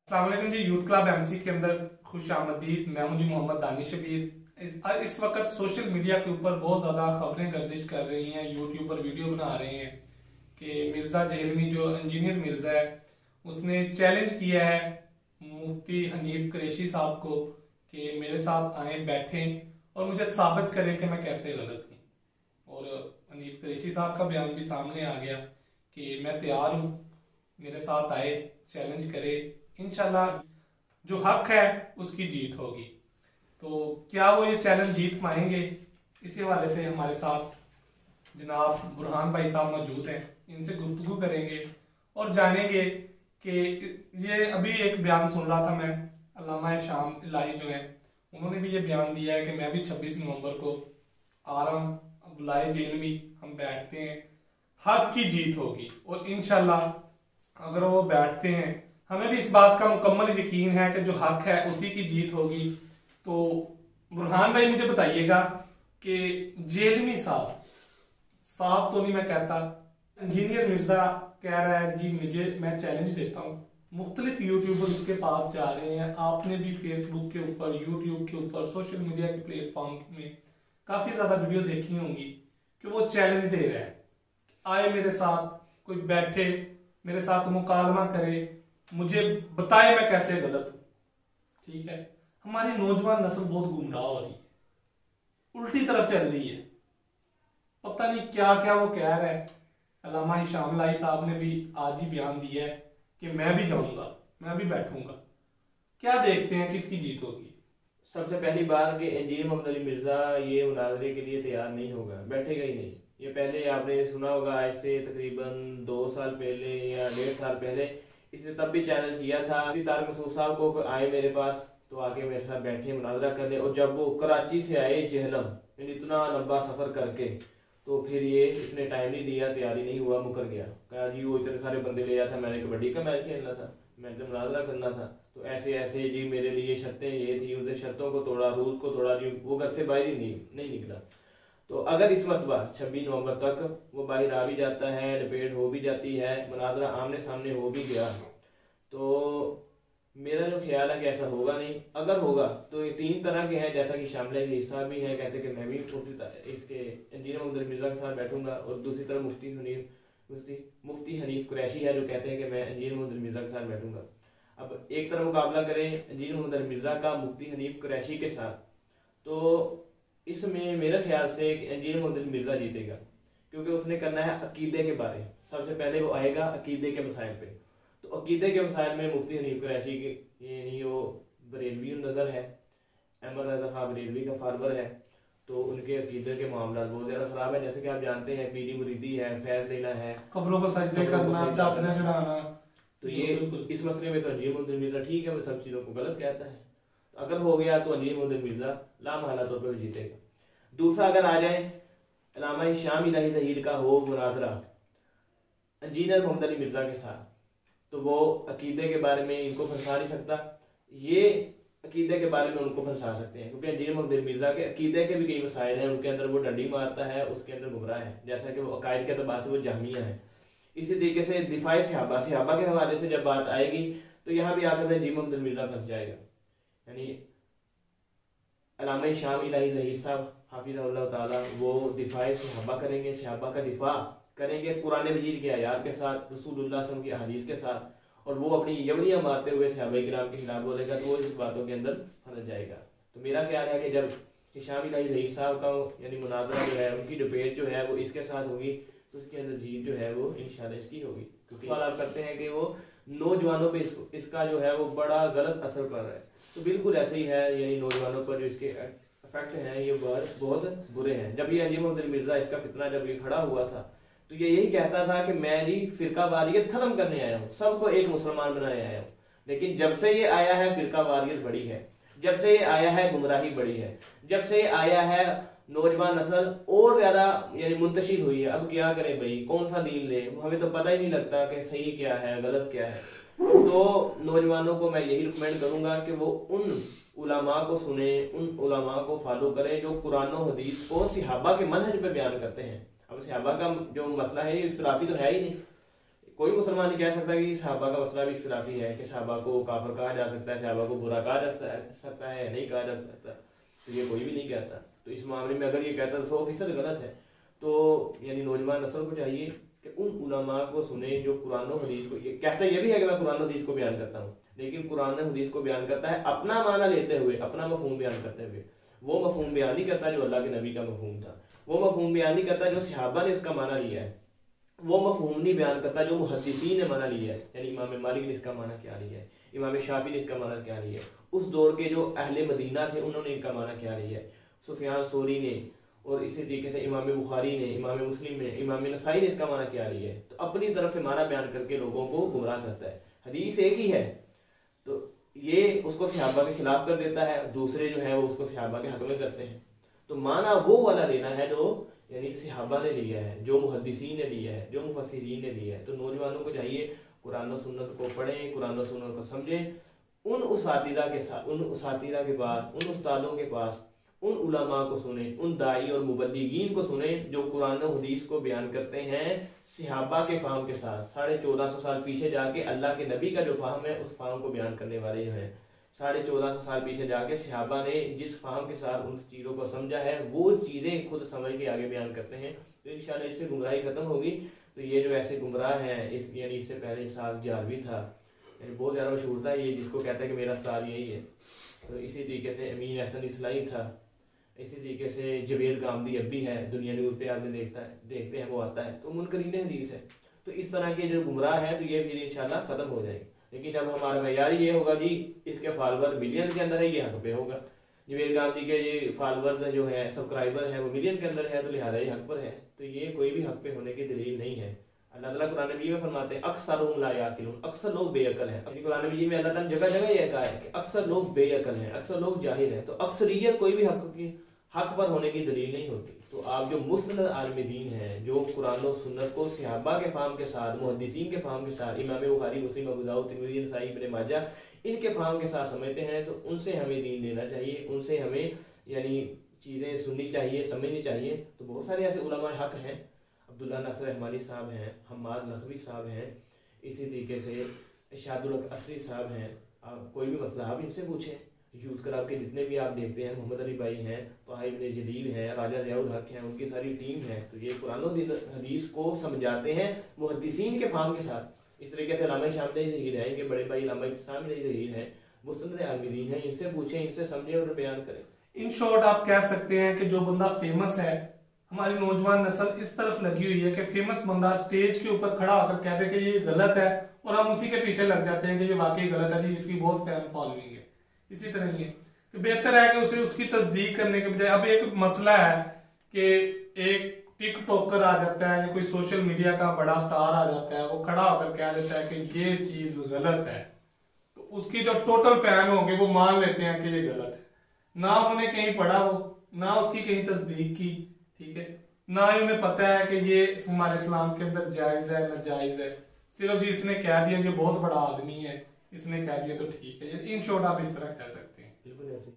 अस्सलाम वालेकुम जी। Youth club MC के अंदर खुश आमदीद। मैं हूं जी मोहम्मद दानिश शबीर। इस वक्त सोशल मीडिया के ऊपर बहुत ज्यादा खबरें गर्दिश कर रही हैं, यूट्यूब पर वीडियो बना रहे हैं कि मिर्जा जेलमी जो इंजीनियर मिर्जा है उसने चैलेंज किया है मुफ्ती हनीफ कुरैशी साहब को कि मेरे साथ आए बैठें और मुझे साबित करें कि मैं कैसे गलत हूं। और हनीफ कुरैशी साहब का बयान भी सामने आ गया कि मैं तैयार हूं, मेरे साथ आए, चैलेंज करे, इंशाल्लाह जो हक है उसकी जीत होगी। तो क्या वो ये चैलेंज जीत पाएंगे? इसी हवाले से हमारे साथ जनाब बुरहान भाई साहब मौजूद हैं, इनसे गुफ्तगू करेंगे और जानेंगे कि ये अभी एक बयान सुन रहा था मैं, अल्लामा शाम इलाही जो है उन्होंने भी ये बयान दिया है कि मैं भी 26 नवंबर को आ रहा हूँ, बुलाए जेल में हम बैठते हैं, हक की जीत होगी। और इंशाल्लाह अगर वो बैठते हैं, हमें भी इस बात का मुकम्मल यकीन है कि जो हक है उसी की जीत होगी। तो बुरहान भाई मुझे बताइएगा कि जेलमी साहब तो नहीं मैं कहता, इंजीनियर मिर्जा कह रहा है जी मुझे, मैं चैलेंज देता हूँ, मुख्तलिफ यूट्यूबर उसके पास जा रहे हैं, आपने भी फेसबुक के ऊपर, यूट्यूब के ऊपर, सोशल मीडिया के प्लेटफॉर्म में काफी ज्यादा वीडियो देखी होंगी कि वो चैलेंज दे रहा है, आए मेरे साथ, कोई बैठे मेरे साथ मुकालमा करे, मुझे बताए मैं कैसे गलत हूं। ठीक है, हमारी नौजवान नस्ल बहुत गुमराह हो रही है, उल्टी तरफ चल रही है, पता नहीं क्या क्या वो कह रहा है। अल्लामा हिशाम लाई साहब ने भी आज ही बयान दिया है कि मैं भी जाऊंगा, मैं भी बैठूंगा। क्या देखते हैं किसकी जीत होगी? सबसे पहली बार कि इंजीनियर मोहम्मद अली मिर्जा ये मुनाजरे के लिए तैयार नहीं होगा, बैठेगा ही नहीं। ये पहले आपने सुना होगा, आज से तकरीबन 2 साल पहले या 1.5 साल पहले इसने तब भी चैलेंज किया था तारिक मसूद साहब को, आए मेरे पास तो आके मेरे साथ बैठे मुनाजरा कर ले। और जब वो कराची से आए जहलम, इतना लंबा सफर करके, तो फिर ये इसने टाइम नहीं दिया, तैयारी नहीं हुआ, मुकर गया। कहा जी वो इतने सारे बंदे ले जाता, मैंने कबड्डी का मैच खेलना था, मैंने मुनाजरा करना था, तो ऐसे ऐसे जी मेरे लिए शर्तें ये थी, उधर शर्तों को तोड़ा, रूल को तोड़ा, जी वो घर से बाहर ही नहीं निकला। तो अगर इस मरतबा 26 नवंबर तक वो बाहर आ भी जाता है, डिबेट हो भी जाती है, मुनाजरा आमने सामने हो भी गया, तो मेरा जो ख्याल है कि ऐसा होगा नहीं। अगर होगा तो ये 3 तरह के हैं, जैसा कि शामिल के हिस्सा भी है, कहते कि मैं भी इसके इंजीनियर मोहम्मद मिर्जा के साथ बैठूंगा। और दूसरी तरफ मुफ्ती हनीफ कुरैशी है जो कहते हैं कि मैं इंजीनियर मोहम्मद मिर्जा के साथ बैठूंगा। अब एक तरफ मुकाबला करें इंजीनियर मोहम्मद मिर्जा का मुफ्ती हनीफ कुरैशी के साथ, तो इसमें मेरे ख्याल से इंजीनियर मोहम्मद मिर्जा जीतेगा, क्योंकि उसने करना है अकीदे के बारे। सबसे पहले वो आएगा अकीदे के मसाइल पे, तो अकीदे के मसाइल में मुफ्ती हनीफ कुरैशी के ये वो बरेलवी नज़र है, अहमद रजा खां बरेलवी का फार्वर है, तो उनके अकीदे के मामला बहुत ज़्यादा ख़राब है। जैसे कि आप जानते हैं पीरी मुरीदी है, फैज़ लेना है, खबरों को सजदे करना, चादरें चढ़ाना, तो ये इस मसले में तो इंजीनियर मोहम्मद मिर्जा ठीक है, वो सब चीज़ों को गलत कहता है। अगर हो गया तो इंजीनियर मोहम्मद मिर्जा लामहला तौर पर जीतेगा। दूसरा, अगर आ जाए अल्लामा शाम इलाही ज़हीर का हो मुनाजरा इंजीनियर मोहम्मद अली मिर्जा के साथ, तो वो अकीदे के बारे में इनको फंसा नहीं सकता, ये अकीदे के बारे में उनको फंसा सकते हैं, क्योंकि इंजीनियर मोहम्मद मिर्जा के अकीदे के भी कई मसाइल हैं, उनके अंदर वो डंडी मारता है, उसके अंदर गुमराह है, जैसा कि वो अकायद के अतबार से वो जहमिया है। इसी तरीके से दिफाई सहाबा के हवाले से जब बात आएगी तो यहाँ भी आकर इंजीनियर मोहम्मद मिर्जा फंस जाएगा। यानी अल्लामा शाम इलाही ज़हीर साहब हाफिज़हुल्लाह ताला वो दिफाई सहाबा करेंगे, सहाबा का दिफा करेंगे कुरान मजीद के आयात के साथ, रसूलुल्लाह सल्लल्लाहु अलैहि वसल्लम की हदीस के साथ, और वो अपनी यवनियाँ मारते हुए सहाबा किराम के खिलाफ बोलेगा, तो वो इस बातों के अंदर फंस जाएगा। तो मेरा ख्याल है कि जब हिशाम इलाही ज़हीर साहब का यानी मुनाजरा जो है, उनकी डिबेट जो है वो इसके साथ होगी, तो उसके अंदर जीत जो है वो इंशाल्लाह इसकी होगी। क्योंकि आप करते हैं कि वो नौजवानों पे इसका जो है वो बड़ा गलत असर पड़ रहा है, तो बिल्कुल ऐसे ही है, यानी नौजवानों पर जो इसके इफेक्ट हैं ये बहुत बुरे हैं। जब ये इंजीनियर मोहम्मद मिर्जा इसका फितना जब ये खड़ा हुआ था, तो ये यही कहता था कि मैं जी फिरका वारियत खत्म करने आया हूँ, सबको एक मुसलमान बनाने आया हूँ। लेकिन जब से ये आया है फिरका वारियत बढ़ी है, जब से ये आया है गुमराही बढ़ी है, जब से ये आया है नौजवान नस्ल और ज्यादा यानी मुंतशिर हुई है। अब क्या करें भाई, कौन सा दीन ले, हमें तो पता ही नहीं लगता कि सही क्या है गलत क्या है। तो नौजवानों को मैं यही रिकमेंड करूंगा कि वो उन उलमा को सुने, उन उलमा को फॉलो करें जो कुरान और हदीस को सहाबा के मनहज पे बयान करते हैं। अब सहाबा का जो मसला है ये इख्तिलाफी तो है ही नहीं, कोई मुसलमान नहीं कह सकता कि सहाबा का मसला भी इख्तिलाफी है, कि सहाबा को काफिर कहा जा सकता है, सहाबा को बुरा कहा जा सकता है, नहीं कहा जा सकता, तो ये कोई भी नहीं कहता। तो इस मामले में अगर ये कहता तो 100% गलत है। तो यानी नौजवान नस्ल को चाहिए कि उन उलमा को सुने जो कुरान और हदीस को, ये कहता ये भी है कि मैं कुरान और हदीस को बयान करता हूँ, लेकिन कुरान और हदीस को बयान करता है अपना माना लेते हुए, अपना मफहूम बयान करते हुए। वो मफहूम बयान नहीं करता जो अल्लाह के नबी का मफहूम था, वो मफहूम बयान नहीं करता जो सहाबा ने इसका माना लिया है, वो मफहूम नहीं बयान करता जो मुहद्दिसीन ने माना लिया है। यानी इमाम मालिक ने इसका माना क्या लिया है, इमाम शाफी ने इसका माना क्या लिया है, उस दौर के जो अहले मदीना थे उन्होंने इनका माना क्या लिया है, सुफियान सोरी ने, और इसी तरीके से इमाम बुखारी ने, इमाम मुस्लिम ने, इमाम नसाई ने इसका माना क्या लिया है। तो अपनी तरफ से माना बयान करके लोगों को गुमराह करता है। हदीस एक ही है तो ये उसको सहाबा के खिलाफ कर देता है, दूसरे जो है वो उसको सहाबा के हक में करते हैं। तो माना वो वाला लेना है जो यानी सहाबा ने लिया है, जो मुहद्दिसीन ने लिया है, जो मुफस्सिरीन ने लिया है। तो नौजवानों को चाहिए कुरान और सुन्नत को पढ़ें, कुरान और सुन्नत को समझें, उन उसातिज़ा के साथ, उन उसातिज़ा के पास, उन उस्तादों के पास, उन उलमा को सुने, उन दाई और मुबल्लिगीन को सुने जो कुरान और हदीस को बयान करते हैं सहाबा के फाहम के साथ। 1450 साल पीछे जाके अल्लाह के नबी का जो फाहम है उस फाहम को बयान करने वाले जो हैं, 1450 साल पीछे जाके सहाबा ने जिस फाहम के साथ उन चीज़ों को समझा है वो चीज़ें खुद समझ के आगे बयान करते हैं। तो इंशाल्लाह इससे गुमराही खत्म होगी। तो ये जो ऐसे गुमराह हैं, इस यानी इससे पहले इसाक जालवी था, बहुत ज़्यादा मशहूर था ये, जिसको कहता है कि मेरा उस्ताद यही है। तो इसी तरीके से अमीन हसन इस्लाई था, इसी तरीके से जवेद गामदी अब भी है, दुनिया न्यूज़ पे आदमी देखते हैं वो आता है, तो मुनकरीन हदीस है। तो इस तरह के जो गुमराह है तो ये फिर इंशाल्लाह खत्म हो जाएंगे। लेकिन जब हमारा मयार ये होगा जी इसके फॉलोवर मिलियन के अंदर है, ये हक पे होगा। जवेद गामदी के ये फॉलोवर्स जो है, सब्सक्राइबर है, वो मिलियन के अंदर है, तो लिहाजा ये हक पर है। तो ये कोई भी हक पे होने की दलील नहीं है। अल्लाह ताला कुरान में फरमाते हैं अक्सरुहुम ला याकिलून, अक्सर लोग बेअकल हैं। अपनी कुरान में अल्लाह ताला जगह जगह ये कहा है कि अक्सर लोग बेअकल हैं, अक्सर लोग जाहिल हैं। तो अक्सरियत कोई भी हक पर होने की दलील नहीं होती। तो आप जो मुस्लिम आलिम दीन हैं, जो कुरान और सुन्नत को सहाबा के फाहम के साथ, मुहद्दिसीन के फाहम के साथ, इमाम बुखारी, मुस्लिम, अबू दाऊद, तिरमिज़ी, नसाई, इब्न माजा, इनके फाहम के साथ समझते हैं, तो उनसे हमें दीन लेना चाहिए, उनसे हमें यानी चीज़ें सुननी चाहिए, समझनी चाहिए। तो बहुत सारे ऐसे उलमा हक हैं, अब्दुल्ला नासिर रहमानी साहब हैं, हम्माद लखवी साहब हैं, इसी तरीके से इरशादुल हक असरी साहब हैं। आप कोई भी मसला आप इनसे पूछें। यूथ क्लब के जितने भी आप देखते हैं, मोहम्मद अली भाई हैं, तोहाइब जलील हैं, राजा ज़ियाउल हक हैं, उनकी सारी टीम है। तो ये कुरान और हदीस को समझाते हैं मुहद्दिसीन के फाहम के साथ। इस तरीके से अल्लामा शामिली ज़हीर है, इनके बड़े भाई अल्लामा इस्लामी ज़हीर हैं, मुस्लिम आलिम दीन है, इनसे पूछें, इनसे समझें और बयान करें। इन शॉर्ट आप कह सकते हैं कि जो बंदा फेमस है, हमारी नौजवान नस्ल इस तरफ लगी हुई है कि फेमस बंदा स्टेज के ऊपर खड़ा होकर कह दे कि ये गलत है, और हम उसी के पीछे लग जाते हैं कि ये वाकई गलत है जी, इसकी बहुत फैन फॉलोइंग है। इसी तरह ही है कि बेहतर है कि उसे उसकी तस्दीक करने के बजाय, अब एक मसला है कि एक टिकटॉकर आ जाता है या कोई सोशल मीडिया का बड़ा स्टार आ जाता है, वो खड़ा होकर कह देता है कि ये चीज गलत है, तो उसकी जो टोटल फैन होंगे वो मान लेते हैं कि ये गलत है। ना उन्होंने कहीं पढ़ा वो, ना उसकी कहीं तस्दीक की, ठीक है, ना ही उन्हें पता है कि ये हमारे इस्लाम के अंदर जायज है ना जायज है। सिर्फ जी इसने कह दिया कि बहुत बड़ा आदमी है, इसने कह दिया तो ठीक है। इन शॉर्ट आप इस तरह कह सकते हैं। बिल्कुल ऐसे।